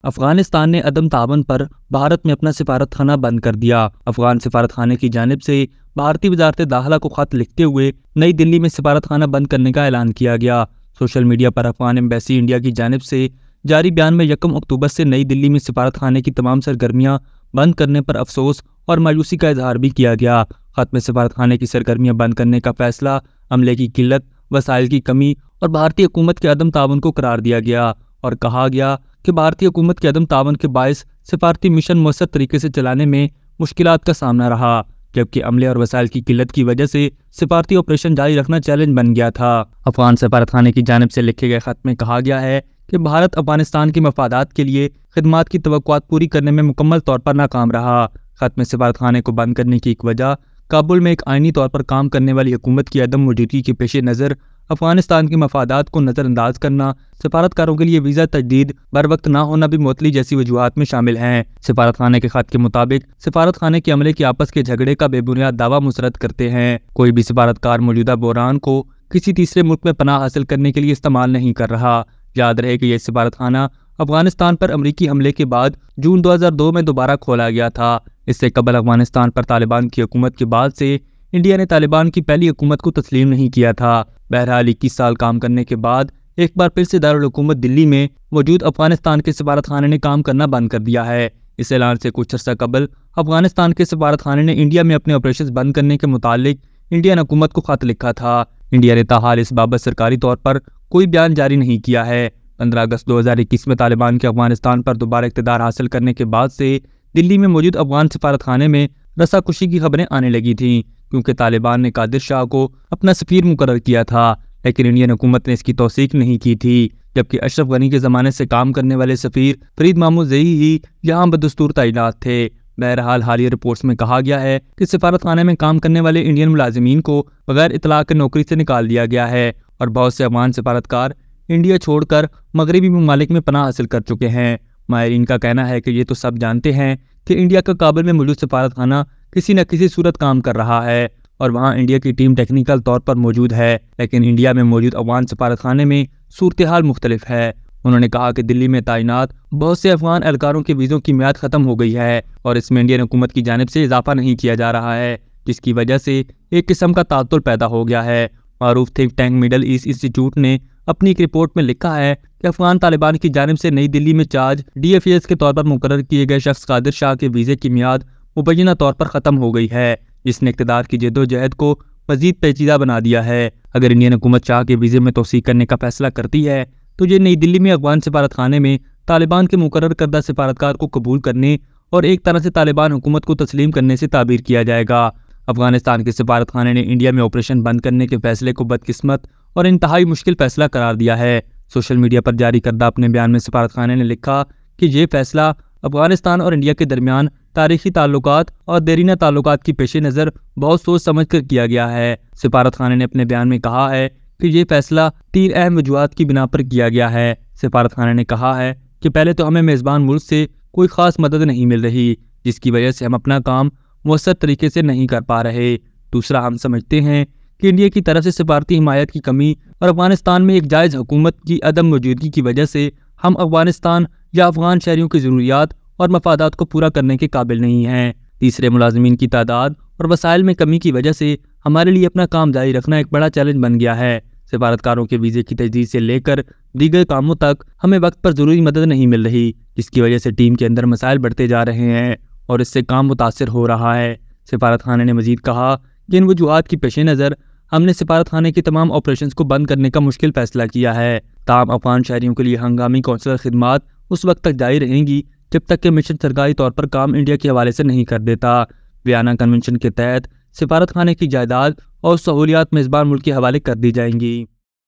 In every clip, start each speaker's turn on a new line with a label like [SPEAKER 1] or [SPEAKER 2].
[SPEAKER 1] افغانستان نے عدم تعاون پر بھارت میں اپنا سفارت خانہ بند کر دیا۔ افغان سفارت خانے کی جانب سے بھارتی وزارت داخلہ کو خط لکھتے ہوئے نئی دلی میں سفارت خانہ بند کرنے کا اعلان کیا گیا۔ سوشل میڈیا پر افغان ایمبیسی انڈیا کی جانب سے جاری بیان میں 1 اکتوبر سے نئی دلی میں سفارت خانے کی تمام سرگرمیاں بند کرنے پر افسوس اور مایوسی کا اظہار بھی کیا گیا۔ خط میں سفارت خانے کی سرگرمیاں بند کرنے کا فیصلہ عملے کی قلت، وسائل کی کمی اور بھارتی حکومت کے عدم تعاون کو قرار دیا گیا اور کہا گیا کہ بھارتی حکومت کے عدم تعاون کے باعث سفارتی مشن مؤثر طریقے سے چلانے میں مشکلات کا سامنا رہا، جبکہ عملے اور وسائل کی قلت کی وجہ سے سفارتی آپریشن جاری رکھنا چیلنج بن گیا تھا۔ افغان سفارت خانے کی جانب سے لکھے گئے خط میں کہا گیا ہے کہ بھارت افغانستان کے مفادات کے لیے خدمات کی توقعات پوری کرنے میں مکمل طور پر ناکام رہا۔ خط میں سفارت خانے کو بند کرنے کی ایک وجہ کابل میں ایک آئینی طور پر کام کرنے والی حکومت کی عدم موجودگی کے پیش نظر افغانستان کے مفادات کو نظر انداز کرنا، سفارتکاروں کے لیے ویزا تجدید بروقت نہ ہونا بھی معطلی جیسی وجوہات میں شامل ہیں۔ سفارت خانے کے خط کے مطابق سفارت خانے کے عملے کے آپس کے جھگڑے کا بے بنیاد دعویٰ مسترد کرتے ہیں۔ کوئی بھی سفارتکار موجودہ بحران کو کسی تیسرے ملک میں پناہ حاصل کرنے کے لیے استعمال نہیں کر رہا۔ یاد رہے کہ یہ سفارت خانہ افغانستان پر امریکی حملے کے بعد جون 2002 میں دوبارہ کھولا گیا تھا۔ اس سے قبل افغانستان پر طالبان کی حکومت کے بعد سے انڈیا نے طالبان کی پہلی حکومت کو تسلیم نہیں کیا تھا۔ بہرحال 21 سال کام کرنے کے بعد ایک بار پھر سے دارالحکومت دلی میں موجود افغانستان کے سفارت خانے نے کام کرنا بند کر دیا ہے۔ اس اعلان سے کچھ عرصہ قبل افغانستان کے سفارت خانے نے انڈیا میں اپنے آپریشنز بند کرنے کے متعلق انڈین حکومت کو خط لکھا تھا۔ انڈیا نے تاحال اس بابت سرکاری طور پر کوئی بیان جاری نہیں کیا ہے۔ 15 اگست 2021 میں طالبان کے افغانستان پر دوبارہ اقتدار حاصل کرنے کے بعد سے دلی میں موجود افغان سفارت خانے میں رسا کشی کی خبریں آنے لگی تھیں، کیونکہ طالبان نے قادر شاہ کو اپنا سفیر مقرر کیا تھا، لیکن انڈین حکومت نے اس کی توثیق نہیں کی تھی، جبکہ اشرف غنی کے زمانے سے کام کرنے والے سفیر فرید محمود زئی ہی یہاں بدستور تعینات تھے۔ بہرحال حالیہ رپورٹس میں کہا گیا ہے کہ سفارت خانے میں کام کرنے والے انڈین ملازمین کو بغیر اطلاع کے نوکری سے نکال دیا گیا ہے اور بہت سے افغان سفارتکار انڈیا چھوڑ کر مغربی ممالک میں پناہ حاصل کر چکے ہیں۔ ماہرین کا کہنا ہے کہ یہ تو سب جانتے ہیں کہ انڈیا کا کابل میں موجود سفارت خانہ کسی نہ کسی صورت کام کر رہا ہے اور وہاں انڈیا کی ٹیم ٹیکنیکل طور پر موجود ہے، لیکن انڈیا میں موجود افغان سفارت خانے میں صورتحال مختلف ہے۔ انہوں نے کہا کہ دلی میں تعینات بہت سے افغان اہلکاروں کے ویزوں کی میعاد ختم ہو گئی ہے اور اس میں انڈین حکومت کی جانب سے اضافہ نہیں کیا جا رہا ہے، جس کی وجہ سے ایک قسم کا تعطل پیدا ہو گیا ہے۔ معروف تھنک ٹینک مڈل ایسٹ انسٹی ٹیوٹ نے اپنی ایک رپورٹ میں لکھا ہے کہ افغان طالبان کی جانب سے نئی دلی میں چارج ڈی ایف ایس کے طور پر مقرر کیے گئے شخص قادر شاہ کے ویزے کی میعاد مبینہ طور پر ختم ہو گئی ہے، جس نے اقتدار کی جدوجہد کو مزید پیچیدہ بنا دیا ہے۔ اگر انڈین حکومت شاہ کے ویزے میں توسیع کرنے کا فیصلہ کرتی ہے تو یہ نئی دلی میں افغان سفارت خانے میں طالبان کے مقرر کردہ سفارتکار کو قبول کرنے اور ایک طرح سے طالبان حکومت کو تسلیم کرنے سے تعبیر کیا جائے گا۔ افغانستان کے سفارت خانے نے انڈیا میں آپریشن بند کرنے کے فیصلے کو بدقسمت اور انتہائی مشکل فیصلہ قرار دیا ہے۔ سوشل میڈیا پر جاری کردہ اپنے بیان میں سفارت خانے نے لکھا کہ یہ فیصلہ افغانستان اور انڈیا کے درمیان تاریخی تعلقات اور دیرینہ تعلقات کی پیش نظر بہت سوچ سمجھ کر کیا گیا ہے۔ سفارت خانے نے اپنے بیان میں کہا ہے کہ یہ فیصلہ 3 اہم وجوہات کی بنا پر کیا گیا ہے۔ سفارت خانے نے کہا ہے کہ پہلے تو ہمیں میزبان ملک سے کوئی خاص مدد نہیں مل رہی، جس کی وجہ سے ہم اپنا کام مؤثر طریقے سے نہیں کر پا رہے۔ دوسرا، ہم سمجھتے ہیں کہ انڈیا کی طرف سے سفارتی حمایت کی کمی اور افغانستان میں ایک جائز حکومت کی عدم موجودگی کی وجہ سے ہم افغانستان یا افغان شہریوں کی ضروریات اور مفادات کو پورا کرنے کے قابل نہیں ہیں۔ تیسرے، ملازمین کی تعداد اور وسائل میں کمی کی وجہ سے ہمارے لیے اپنا کام جاری رکھنا ایک بڑا چیلنج بن گیا ہے۔ سفارتکاروں کے ویزے کی تجدید سے لے کر دیگر کاموں تک ہمیں وقت پر ضروری مدد نہیں مل رہی، جس کی وجہ سے ٹیم کے اندر مسائل بڑھتے جا رہے ہیں اور اس سے کام متاثر ہو رہا ہے۔ سفارت خانے نے مزید کہا کہ ان وجوہات کی پیش نظر ہم نے سفارت خانے کی تمام آپریشنز کو بند کرنے کا مشکل فیصلہ کیا ہے۔ تاہم افغان شہریوں کے لیے ہنگامی کونسلر خدمات اس وقت تک جاری رہیں گی جب تک کہ مشن سرکاری طور پر کام انڈیا کے حوالے سے نہیں کر دیتا۔ ویانا کنونشن کے تحت سفارت خانے کی جائیداد اور سہولیات میزبان ملک کے حوالے کر دی جائیں گی۔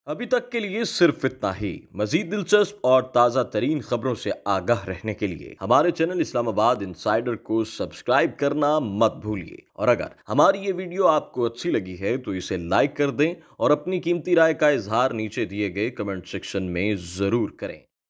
[SPEAKER 2] ابھی تک کے لیے صرف اتنا ہی۔ مزید دلچسپ اور تازہ ترین خبروں سے آگاہ رہنے کے لیے ہمارے چینل اسلام آباد انسائیڈر کو سبسکرائب کرنا مت بھولیے، اور اگر ہماری یہ ویڈیو آپ کو اچھی لگی ہے تو اسے لائک کر دیں اور اپنی قیمتی رائے کا اظہار نیچے دیے گئے کمنٹ سیکشن میں ضرور کریں۔